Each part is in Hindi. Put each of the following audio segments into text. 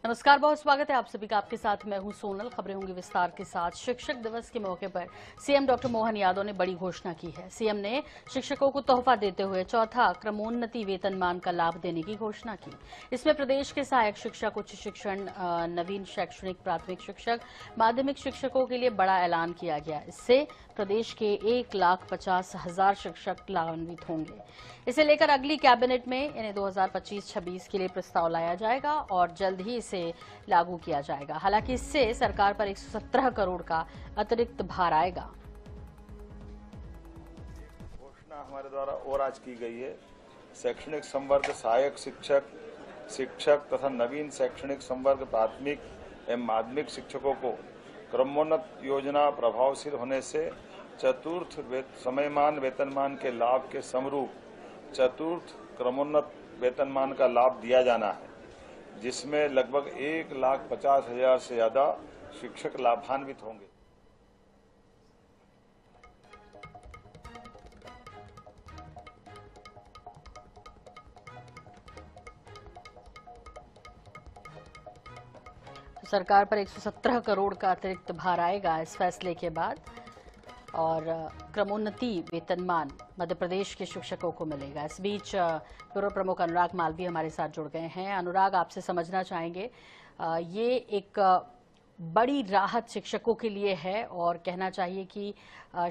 नमस्कार, बहुत स्वागत है आप सभी का। आपके साथ मैं हूं सोनल। खबरें होंगी विस्तार के साथ। शिक्षक दिवस के मौके पर सीएम डॉक्टर मोहन यादव ने बड़ी घोषणा की है। सीएम ने शिक्षकों को तोहफा देते हुए चौथा क्रमोन्नति वेतनमान का लाभ देने की घोषणा की। इसमें प्रदेश के सहायक शिक्षक, उच्च शिक्षण, नवीन शैक्षणिक, प्राथमिक शिक्षक, माध्यमिक शिक्षकों के लिए बड़ा ऐलान किया गया। इससे प्रदेश के 1,50,000 शिक्षक लाभान्वित होंगे। इसे लेकर अगली कैबिनेट में इन्हें 2025-26 के लिए प्रस्ताव लाया जाएगा और जल्द ही इसे लागू किया जाएगा। हालांकि इससे सरकार पर 117 करोड़ का अतिरिक्त भार आएगा। घोषणा हमारे द्वारा और आज की गई है। शैक्षणिक संवर्ग सहायक शिक्षक तथा नवीन शैक्षणिक संवर्ग प्राथमिक एवं माध्यमिक शिक्षकों को क्रमोन्नत योजना प्रभावशील होने से चतुर्थ समयमान वेतनमान के लाभ के समरूप चतुर्थ क्रमोन्नत वेतनमान का लाभ दिया जाना है, जिसमें लगभग 1,50,000 से ज्यादा शिक्षक लाभान्वित होंगे। सरकार पर 117 करोड़ का अतिरिक्त भार आएगा इस फैसले के बाद और क्रमोन्नति वेतनमान मध्य प्रदेश के शिक्षकों को मिलेगा। इस बीच ब्यूरो प्रमुख अनुराग मालवीय हमारे साथ जुड़ गए हैं। अनुराग, आपसे समझना चाहेंगे, ये एक बड़ी राहत शिक्षकों के लिए है और कहना चाहिए कि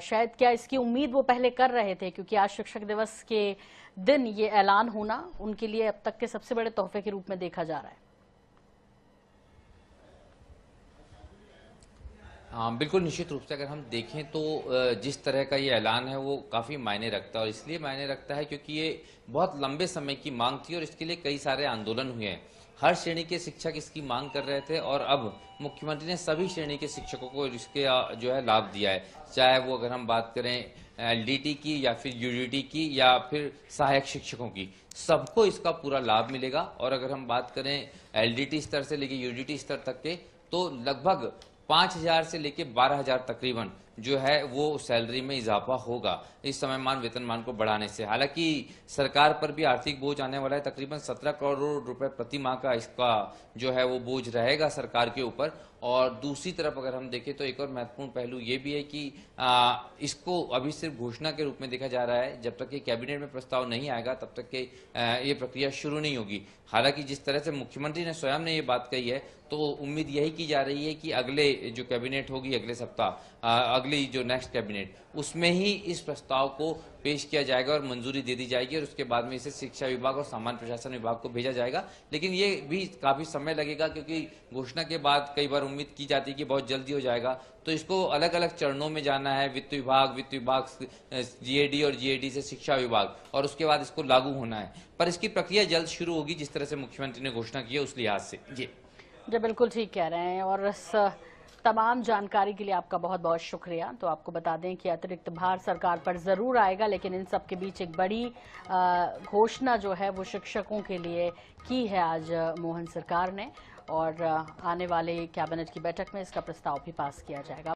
शायद क्या इसकी उम्मीद वो पहले कर रहे थे, क्योंकि आज शिक्षक दिवस के दिन ये ऐलान होना उनके लिए अब तक के सबसे बड़े तोहफे के रूप में देखा जा रहा है। हाँ, बिल्कुल निश्चित रूप से अगर हम देखें तो जिस तरह का ये ऐलान है वो काफ़ी मायने रखता है और इसलिए मायने रखता है क्योंकि ये बहुत लंबे समय की मांग थी और इसके लिए कई सारे आंदोलन हुए हैं। हर श्रेणी के शिक्षक इसकी मांग कर रहे थे और अब मुख्यमंत्री ने सभी श्रेणी के शिक्षकों को इसके जो है लाभ दिया है, चाहे वो अगर हम बात करें एलडीटी की या फिर यूडीटी की या फिर सहायक शिक्षकों की, सबको इसका पूरा लाभ मिलेगा। और अगर हम बात करें एलडीटी स्तर से लेकर यूडीटी स्तर तक के, तो लगभग 5,000 से लेके 12,000 तकरीबन जो है वो सैलरी में इजाफा होगा इस समयमान वेतनमान को बढ़ाने से। हालांकि सरकार पर भी आर्थिक बोझ आने वाला है, तकरीबन 17 करोड़ रुपए प्रति माह का इसका जो है वो बोझ रहेगा सरकार के ऊपर। और दूसरी तरफ अगर हम देखें तो एक और महत्वपूर्ण पहलू ये भी है कि इसको अभी सिर्फ घोषणा के रूप में देखा जा रहा है। जब तक कि कैबिनेट में प्रस्ताव नहीं आएगा तब तक के ये प्रक्रिया शुरू नहीं होगी। हालांकि जिस तरह से मुख्यमंत्री ने स्वयं ने ये बात कही है तो उम्मीद यही की जा रही है कि अगले जो कैबिनेट होगी, अगले सप्ताह अगली जो नेक्स्ट कैबिनेट, उसमें ही इस प्रस्ताव को पेश किया जाएगा और मंजूरी दे दी जाएगी और उसके बाद में इसे शिक्षा विभाग और सामान्य प्रशासन विभाग को भेजा जाएगा। लेकिन ये भी काफी समय लगेगा क्योंकि घोषणा के बाद कई बार उम्मीद की जाती है कि बहुत जल्दी हो जाएगा, तो इसको अलग अलग चरणों में जाना है। वित्त विभाग जीएडी और जीएडी से शिक्षा विभाग, और उसके बाद इसको लागू होना है। पर इसकी प्रक्रिया जल्द शुरू होगी जिस तरह से मुख्यमंत्री ने घोषणा की है उस लिहाज से। जी बिल्कुल ठीक कह रहे हैं और इस तमाम जानकारी के लिए आपका बहुत बहुत शुक्रिया। तो आपको बता दें कि अतिरिक्त भार सरकार पर जरूर आएगा, लेकिन इन सब के बीच एक बड़ी घोषणा जो है वो शिक्षकों के लिए की है आज मोहन सरकार ने और आने वाले कैबिनेट की बैठक में इसका प्रस्ताव भी पास किया जाएगा।